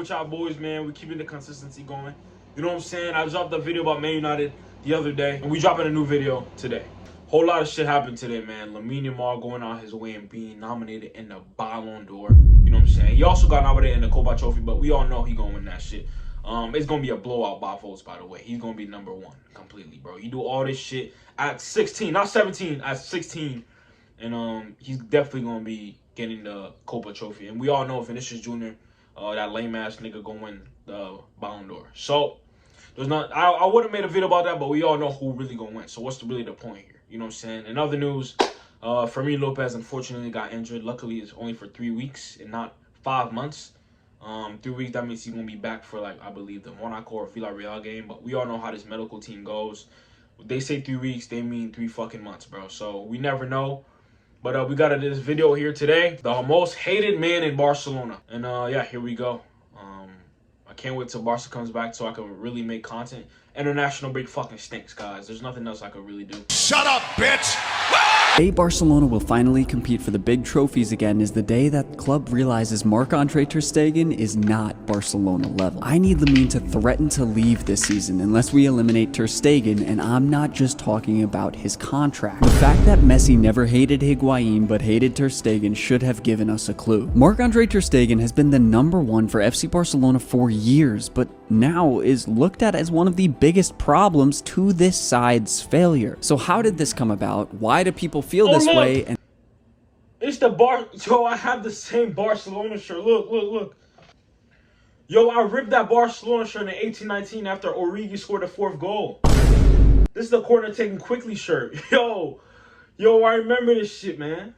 with y'all boys, man. We're keeping the consistency going. You know what I'm saying? I dropped a video about Man United the other day, and we dropping a new video today. Whole lot of shit happened today, man. Lamine Yamal going on his way and being nominated in the Ballon d'Or. You know what I'm saying? He also got nominated in the Copa Trophy, but we all know he gonna win that shit. It's gonna be a blowout by votes, by the way. He's gonna be number one completely, bro. You do all this shit at 16, not 17, at 16, and he's definitely gonna be getting the Copa Trophy. And we all know Vinicius Jr., that lame ass nigga, gonna win the Ballon d'Or. So there's not. I would have made a video about that, but we all know who really gonna win. So what's really the point here? You know what I'm saying? In other news, Fermin Lopez unfortunately got injured. Luckily, it's only for 3 weeks and not 5 months. 3 weeks, that means he's going to be back for, like, I believe, the Monaco or Villarreal game. But we all know how this medical team goes. They say 3 weeks, they mean 3 fucking months, bro. So we never know. But we got this video here today. The most hated man in Barcelona. And, yeah, here we go. I can't wait till Barca comes back so I can really make content. International break fucking stinks, guys. There's nothing else I could really do. Shut up, bitch! The day Barcelona will finally compete for the big trophies again is the day that the club realizes Marc-Andre Ter Stegen is not Barcelona level. I need Lamine to threaten to leave this season unless we eliminate Ter Stegen, and I'm not just talking about his contract. The fact that Messi never hated Higuain but hated Ter Stegen should have given us a clue. Marc-Andre Ter Stegen has been the #1 for FC Barcelona for years, but now is looked at as one of the biggest problems to this side's failure. So how did this come about? Why do people feel this way? And it's the Yo, I have the same Barcelona shirt. Look. Yo, I ripped that Barcelona shirt in 18-19 after Origi scored the 4th goal. This is the corner taken quickly shirt. Yo, I remember this shit, man.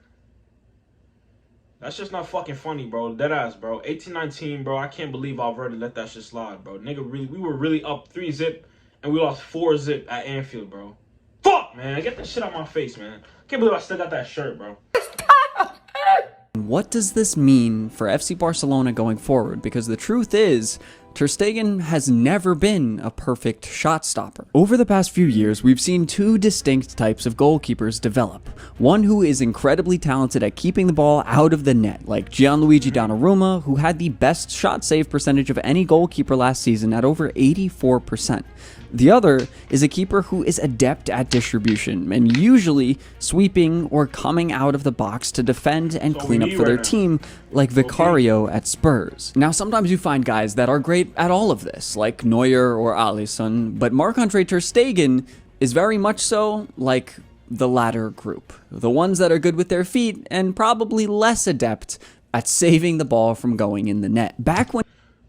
That's just not fucking funny, bro. Deadass, bro. 18-19, bro. I can't believe Valverde let that shit slide, bro. Nigga, we were really up 3-0, and we lost 4-0 at Anfield, bro. Fuck, man. Get that shit out my face, man. I can't believe I still got that shirt, bro. what does this mean for FC Barcelona going forward? Because the truth is, Ter Stegen has never been a perfect shot stopper. Over the past few years, we've seen 2 distinct types of goalkeepers develop. One who is incredibly talented at keeping the ball out of the net, like Gianluigi Donnarumma, who had the best shot save percentage of any goalkeeper last season at over 84%. The other is a keeper who is adept at distribution and usually sweeping or coming out of the box to defend and clean up for their team, like Vicario at Spurs. Now, sometimes you find guys that are great at all of this, like Neuer or Alisson, but Marc-Andre Ter Stegen is very much so like the latter group. The ones that are good with their feet and probably less adept at saving the ball from going in the net. Back when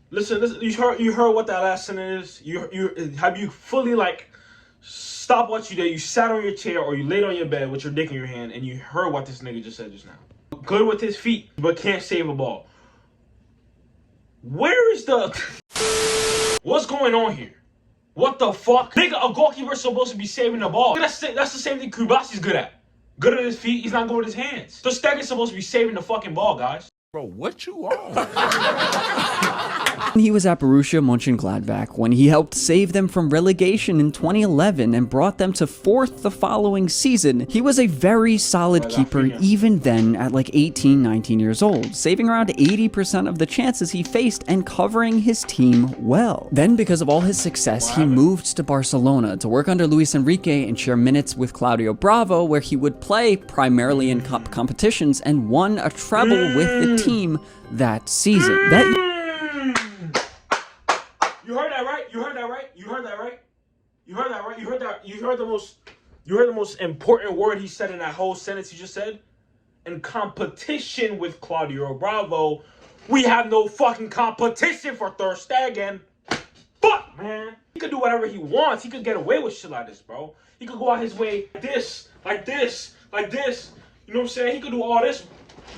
Listen, you heard what that last sentence is? Have you fully, like, stopped what you did? You sat on your chair or you laid on your bed with your dick in your hand and you heard what this nigga just said just now. Good with his feet, but can't save a ball. Where is the... What's going on here? What the fuck? Nigga, a goalkeeper's supposed to be saving the ball. That's the same thing Kubasi's good at. Good at his feet, he's not good with his hands. Ter Stegen's supposed to be saving the fucking ball, guys. Bro, what you on? He was at Borussia Mönchengladbach when he helped save them from relegation in 2011 and brought them to 4th the following season. He was a very solid keeper even then at like 18, 19 years old, saving around 80% of the chances he faced and covering his team well. Then, because of all his success, he moved to Barcelona to work under Luis Enrique and share minutes with Claudio Bravo, where he would play primarily in cup competitions and won a treble with the team that season. You heard that right? You heard that right? You heard that right? You heard that right? You heard that? You heard the most important word he said in that whole sentence he just said? In competition with Claudio Bravo, we have no fucking competition for Ter Stegen. Fuck, man. He could do whatever he wants. He could get away with shit like this, bro. He could go out his way like this, like this, like this. You know what I'm saying? He could do all this,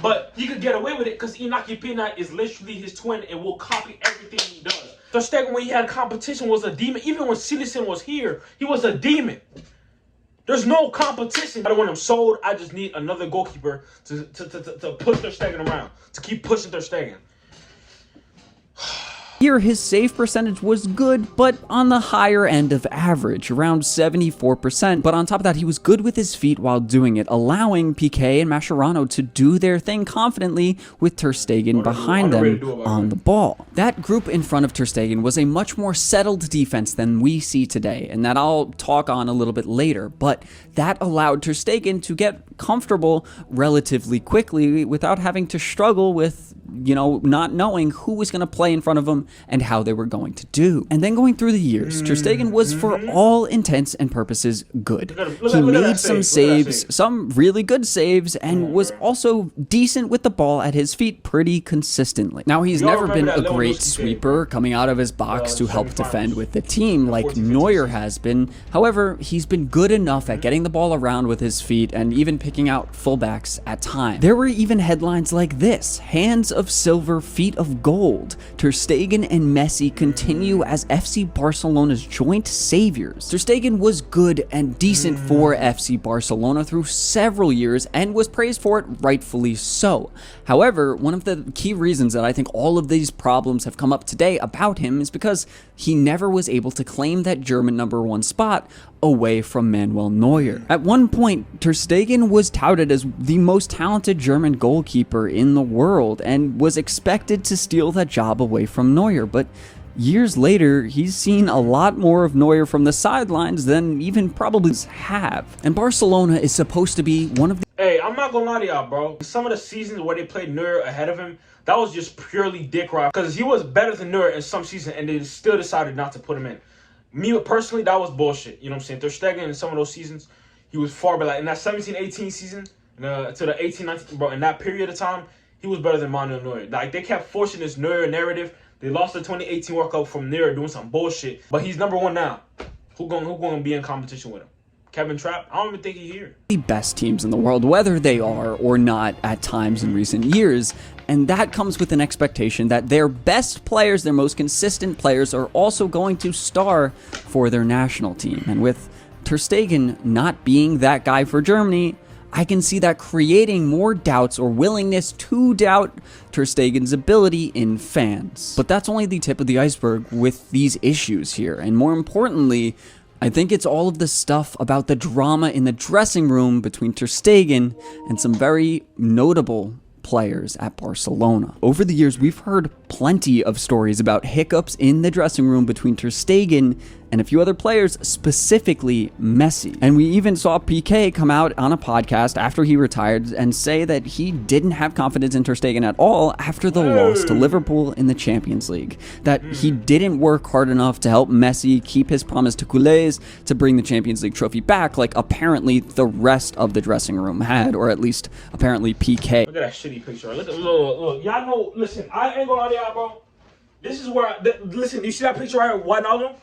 but he could get away with it because Inaki Pina is literally his twin and will copy everything he does. Ter Stegen, when he had competition, was a demon. Even when Silicen was here, he was a demon. There's no competition. I don't want him sold. I just need another goalkeeper to push Ter Stegen around, to keep pushing Ter Stegen. Here, his save percentage was good, but on the higher end of average, around 74%. But on top of that, he was good with his feet while doing it, allowing Piqué and Mascherano to do their thing confidently with Ter Stegen behind them on the ball. That group in front of Ter Stegen was a much more settled defense than we see today, and that I'll talk on a little bit later, but that allowed Ter Stegen to get comfortable relatively quickly without having to struggle with, not knowing who was going to play in front of him and how they were going to do. And then going through the years, Ter Stegen was, for all intents and purposes, good. He made some saves, some really good saves, and was also decent with the ball at his feet pretty consistently. Now, he's never been a great sweeper coming out of his box to help defend with the team like Neuer has been. However, he's been good enough at getting the ball around with his feet and even picking out fullbacks at times. There were even headlines like this: hands of silver, feet of gold. Ter Stegen and Messi continue as FC Barcelona's joint saviors. Ter Stegen was good and decent for FC Barcelona through several years and was praised for it, rightfully so. However, one of the key reasons that I think all of these problems have come up today about him is because he never was able to claim that German #1 spot away from Manuel Neuer. At one point, Ter Stegen was touted as the most talented German goalkeeper in the world and was expected to steal that job away from Neuer, but years later, he's seen a lot more of Neuer from the sidelines than even probably have. And Barcelona is supposed to be one of the... Hey, I'm not gonna lie to y'all, bro. Some of the seasons where they played Neuer ahead of him, that was just purely dick ride. Because he was better than Neuer in some seasons, and they still decided not to put him in. Me, personally, that was bullshit. You know what I'm saying? Ter Stegen in some of those seasons, he was far better. Like in that 17-18 season, to the 18-19, bro, in that period of time, he was better than Manuel Neuer. Like, they kept forcing this Neuer narrative. They lost the 2018 World Cup from Neuer doing some bullshit. But he's #1 now. Who gonna be in competition with him? Kevin Trapp? I don't even think he's here. The best teams in the world, whether they are or not at times in recent years. And that comes with an expectation that their best players, their most consistent players, are also going to star for their national team. And with Ter Stegen not being that guy for Germany, I can see that creating more doubts or willingness to doubt Ter Stegen's ability in fans. But that's only the tip of the iceberg with these issues here. And more importantly, I think it's all of the stuff about the drama in the dressing room between Ter Stegen and some very notable players at Barcelona. Over the years, we've heard plenty of stories about hiccups in the dressing room between Ter Stegen and a few other players, specifically Messi. And we even saw Piqué come out on a podcast after he retired and say that he didn't have confidence in Ter Stegen at all after the loss to Liverpool in the Champions League. That he didn't work hard enough to help Messi keep his promise to culés to bring the Champions League trophy back, like apparently the rest of the dressing room had, or at least apparently Piqué. Look at that shitty picture. Look. Y'all know, listen, I ain't gonna lie to y'all, bro. This is where, listen, you see that picture right here, White Album?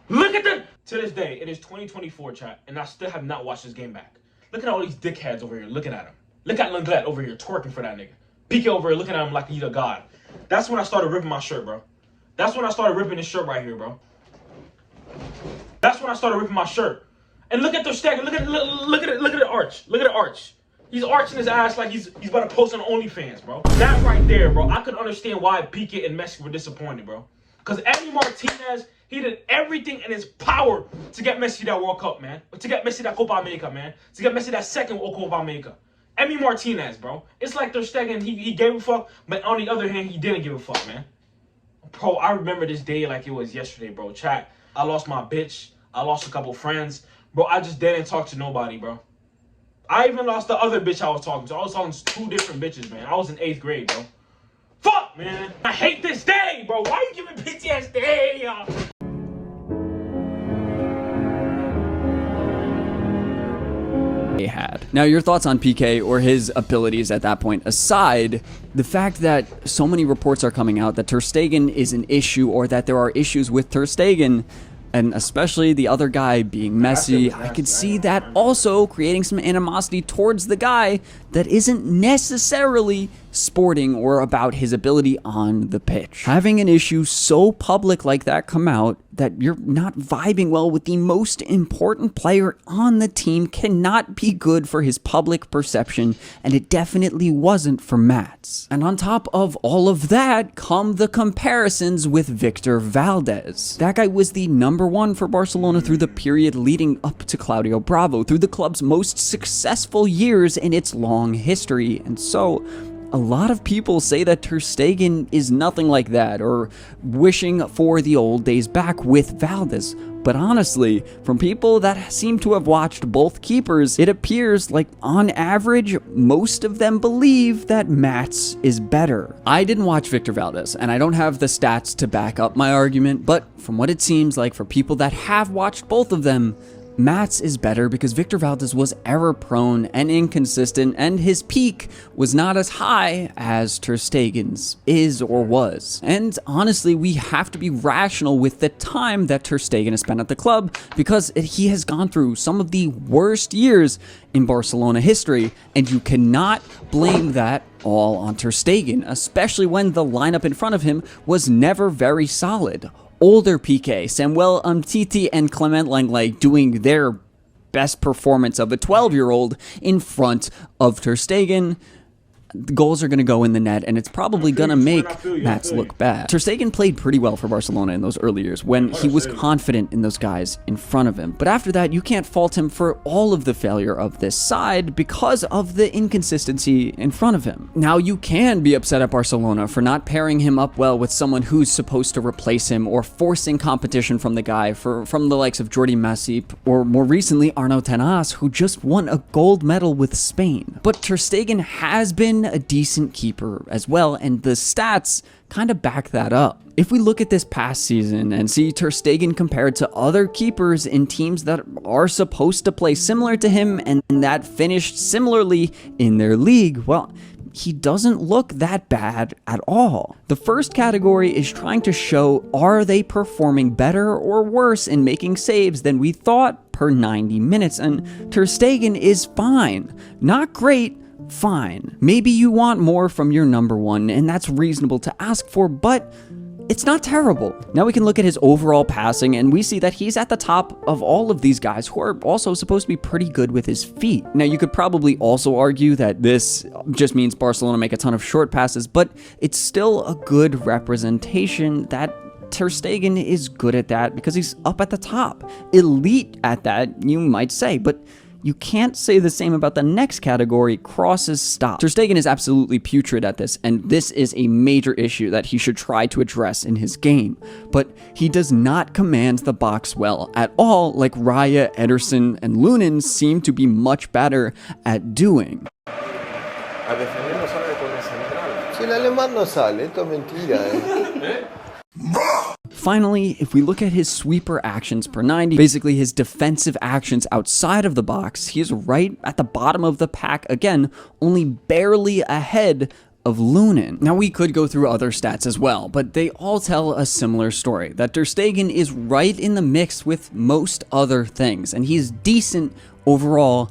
Look at them! To this day, it is 2024, chat, and I still have not watched this game back. Look at all these dickheads over here looking at him. Look at Lenglet over here twerking for that nigga. Piqué over here looking at him like he's a god. That's when I started ripping my shirt, bro. That's when I started ripping this shirt right here, bro. That's when I started ripping my shirt. And look at Ter Stegen. Look at the arch. Look at the arch. He's arching his ass like he's about to post on OnlyFans, bro. That right there, bro. I could understand why Piqué and Messi were disappointed, bro. Because Emi Martinez, he did everything in his power to get Messi that World Cup, man. To get Messi that Copa America, man. To get Messi that second Copa America. Emi Martinez, bro. It's like Ter Stegen, he gave a fuck, but on the other hand, he didn't give a fuck, man. Bro, I remember this day like it was yesterday, bro. Chat, I lost my bitch. I lost a couple friends. Bro, I just didn't talk to nobody, bro. I even lost the other bitch I was talking to. I was talking to 2 different bitches, man. I was in 8th grade, bro. Fuck, man. I hate this day, bro. Why you giving PTSD, y'all? Had. Now, your thoughts on Piqué or his abilities at that point aside, the fact that so many reports are coming out that Ter Stegen is an issue or that there are issues with Ter Stegen, and especially the other guy being Messi, I could see that also creating some animosity towards the guy that isn't necessarily sporting or about his ability on the pitch. Having an issue so public like that come out that you're not vibing well with the most important player on the team cannot be good for his public perception, and it definitely wasn't for Mats. And on top of all of that come the comparisons with Victor Valdes. That guy was the #1 for Barcelona through the period leading up to Claudio Bravo, through the club's most successful years in its long history, and so a lot of people say that Ter Stegen is nothing like that, or wishing for the old days back with Valdes. But honestly, from people that seem to have watched both keepers, it appears like on average, most of them believe that Mats is better. I didn't watch Victor Valdes, and I don't have the stats to back up my argument, but from what it seems like for people that have watched both of them, Mats is better because Victor Valdes was error-prone and inconsistent, and his peak was not as high as Ter Stegen's is or was. And honestly, we have to be rational with the time that Ter Stegen has spent at the club, because he has gone through some of the worst years in Barcelona history, and you cannot blame that all on Ter Stegen, especially when the lineup in front of him was never very solid. Older PK, Samuel Umtiti and Clement Lenglet doing their best performance of a 12-year-old in front of Ter Stegen. The goals are going to go in the net, and it's probably going to make Mats look bad. Ter Stegen played pretty well for Barcelona in those early years when he was confident in those guys in front of him. But after that, you can't fault him for all of the failure of this side because of the inconsistency in front of him. Now, you can be upset at Barcelona for not pairing him up well with someone who's supposed to replace him, or forcing competition from the guy from the likes of Jordi Masip, or more recently Arnau Tenas, who just won a gold medal with Spain. But Ter Stegen has been a decent keeper as well, and the stats kind of back that up. If we look at this past season and see Ter Stegen compared to other keepers in teams that are supposed to play similar to him and that finished similarly in their league, well, he doesn't look that bad at all. The first category is trying to show, are they performing better or worse in making saves than we thought per 90 minutes, and Ter Stegen is fine. Not great, fine. Maybe you want more from your #1, and that's reasonable to ask for, but it's not terrible. Now we can look at his overall passing, and we see that he's at the top of all of these guys who are also supposed to be pretty good with his feet. Now you could probably also argue that this just means Barcelona make a ton of short passes, but it's still a good representation that Ter Stegen is good at that because he's up at the top. Elite at that, you might say, but you can't say the same about the next category, crosses stops. Ter Stegen is absolutely putrid at this, and this is a major issue that he should try to address in his game. But he does not command the box well at all, like Raya, Ederson, and Lunin seem to be much better at doing. A defender no sale de torre central. Si el alemán no sale, esto es mentira, Finally, if we look at his sweeper actions per 90, basically his defensive actions outside of the box, he is right at the bottom of the pack again, only barely ahead of Lunin. Now we could go through other stats as well, but they all tell a similar story, that Ter Stegen is right in the mix with most other things, and he's decent overall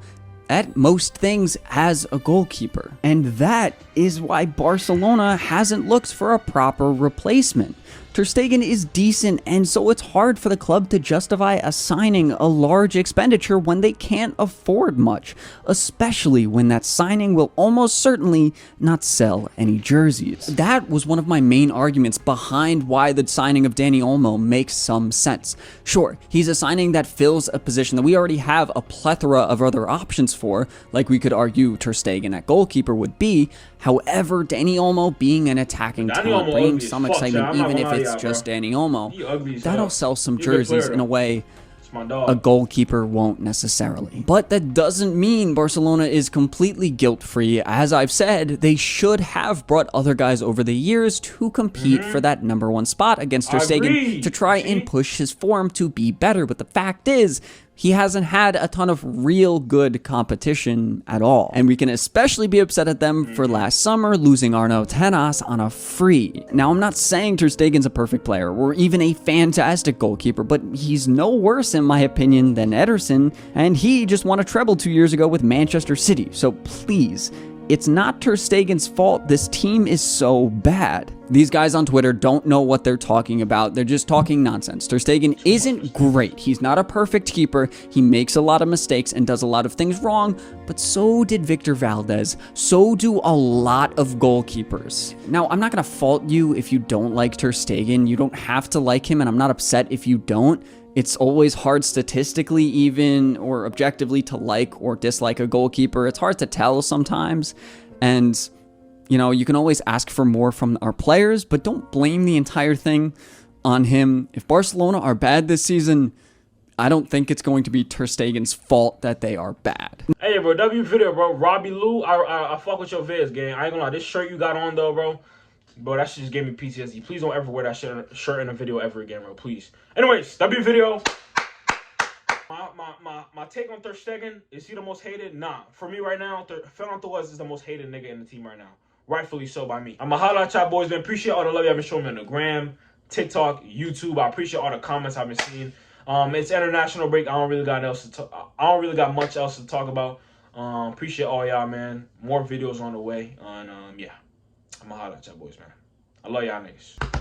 at most things as a goalkeeper. And that is why Barcelona hasn't looked for a proper replacement. Ter Stegen is decent, and so it's hard for the club to justify assigning a large expenditure when they can't afford much, especially when that signing will almost certainly not sell any jerseys. That was one of my main arguments behind why the signing of Dani Olmo makes some sense. Sure, he's a signing that fills a position that we already have a plethora of other options for, like we could argue Ter Stegen at goalkeeper would be. However, Dani Olmo being an attacking talent, bringing some excitement, even if it's just Dani Olmo, that'll sell some jerseys in a way a goalkeeper won't necessarily. But that doesn't mean Barcelona is completely guilt-free. As I've said, they should have brought other guys over the years to compete for that #1 spot against Ter Stegen to try and push his form to be better. But the fact is, he hasn't had a ton of real good competition at all. And we can especially be upset at them for last summer losing Arnau Tenas on a free. Now, I'm not saying Ter Stegen's a perfect player or even a fantastic goalkeeper, but he's no worse in my opinion than Ederson, and he just won a treble 2 years ago with Manchester City. So please, it's not Ter Stegen's fault. This team is so bad. These guys on Twitter don't know what they're talking about. They're just talking nonsense. Ter Stegen isn't great. He's not a perfect keeper. He makes a lot of mistakes and does a lot of things wrong, but so did Victor Valdes. So do a lot of goalkeepers. Now, I'm not going to fault you if you don't like Ter Stegen. You don't have to like him, and I'm not upset if you don't. It's always hard statistically even or objectively to like or dislike a goalkeeper. It's hard to tell sometimes. And, you know, you can always ask for more from our players, but don't blame the entire thing on him. If Barcelona are bad this season, I don't think it's going to be Ter Stegen's fault that they are bad. Hey, bro, W video, bro. Robbie Lou, I fuck with your vids, gang. I ain't gonna lie. This shirt you got on, though, bro, that shit just gave me PTSD. Please don't ever wear that shirt in a video ever again, bro. Please. Anyways, W video. My take on Ter Stegen, is he the most hated? Nah. For me right now, Fernando Torres is the most hated nigga in the team right now. Rightfully so by me. I'ma holla at y'all boys, man. Appreciate all the love y'all been showing me on the gram, TikTok, YouTube. I appreciate all the comments I've been seeing. It's international break. I don't really got much else to talk about. Appreciate all y'all, man. More videos on the way. And yeah, I'ma holla at y'all boys, man. I love y'all niggas.